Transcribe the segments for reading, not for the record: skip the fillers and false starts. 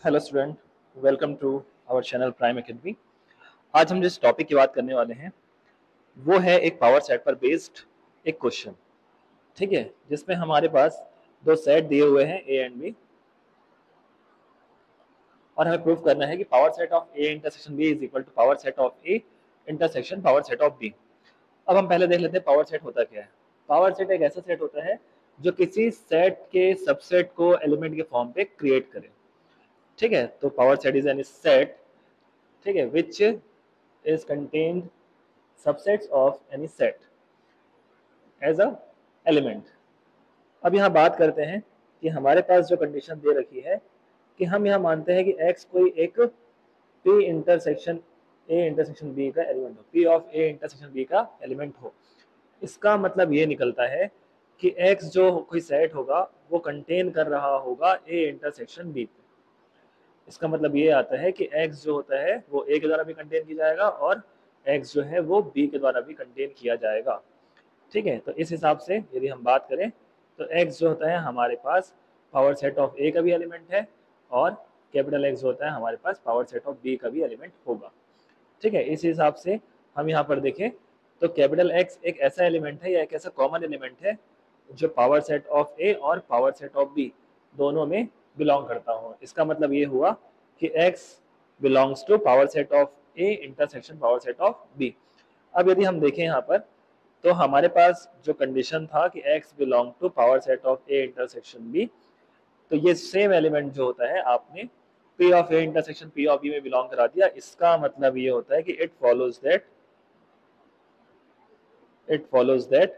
Hello student, welcome to our channel Prime Academy. आज हम जिस टॉपिक की बात करने वाले हैं वो है एक पावर सेट पर बेस्ड एक क्वेश्चन। ठीक है, जिसमें हमारे पास दो सेट दिए हुए हैं ए एंड बी, और हमें प्रूव करना है कि power set of A intersection B is equal to power set of A intersection power set of B. अब हम पहले देख लेते हैं पावर सेट होता क्या है। पावर सेट एक ऐसा सेट होता है जो किसी सेट के सबसेट को एलिमेंट के फॉर्म पे क्रिएट करे। ठीक है, तो power set is any set, ठीक है, विच is contained subsets of any set as a element। अब यहाँ बात करते हैं कि हमारे पास जो कंडीशन दे रखी है कि हम यहाँ मानते हैं कि x कोई एक p intersection a intersection b का एलिमेंट हो, p of a intersection b का एलिमेंट हो। इसका मतलब ये निकलता है कि x जो कोई सेट होगा वो कंटेन कर रहा होगा a इंटरसेक्शन b पे। इसका मतलब ये आता है कि x जो होता है वो a के द्वारा भी कंटेन किया जाएगा और x जो है वो b के द्वारा भी कंटेन किया जाएगा। ठीक है, तो इस हिसाब से यदि हम बात करें तो x जो होता है हमारे पास पावर सेट ऑफ a का भी एलिमेंट है और कैपिटल X जो होता है हमारे पास पावर सेट ऑफ b का भी एलिमेंट होगा। ठीक है, इस हिसाब से हम यहाँ पर देखें तो कैपिटल X एक ऐसा एलिमेंट है या एक ऐसा कॉमन एलिमेंट है जो पावर सेट ऑफ A और पावर सेट ऑफ B दोनों में बिलोंग करता हो। इसका मतलब ये हुआ कि X belongs to power set of A intersection power set of B। अब यदि हम देखें यहाँ पर तो हमारे पास जो कंडीशन था कि X belong to power set of A intersection B, तो ये सेम एलिमेंट जो होता है आपने P of A intersection P of B में बिलोंग करा दिया। इसका मतलब ये होता है कि इट फॉलोज दैट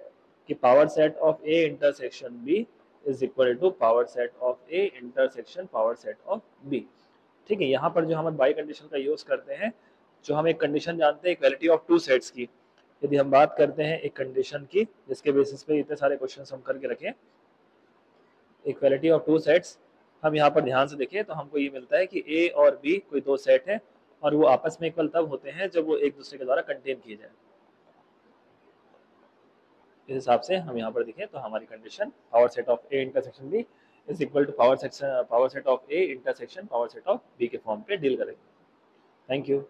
कि power set of A intersection B is equal to power set of A intersection power set of B। ठीक है, यहाँ पर जो हम बाई कंडीशन का यूज करते हैं, जो हम एक कंडीशन जानते हैं इक्वालिटी ऑफ टू सेट्स की। यदि हम बात करते हैं एक कंडीशन की जिसके बेसिस पे इतने सारे क्वेश्चन हम करके रखें, इक्वालिटी ऑफ टू सेट्स, हम यहाँ पर ध्यान से देखें तो हमको ये मिलता है कि ए और बी कोई दो सेट हैं और वो आपस में इक्वल तब होते हैं जब वो एक दूसरे के द्वारा कंटेन किए जाए। इस हिसाब से हम यहाँ पर देखें तो हमारी condition power set of A intersection B is equal to power set of A intersection power set of B के फॉर्म पे डील करेंगे। Thank you.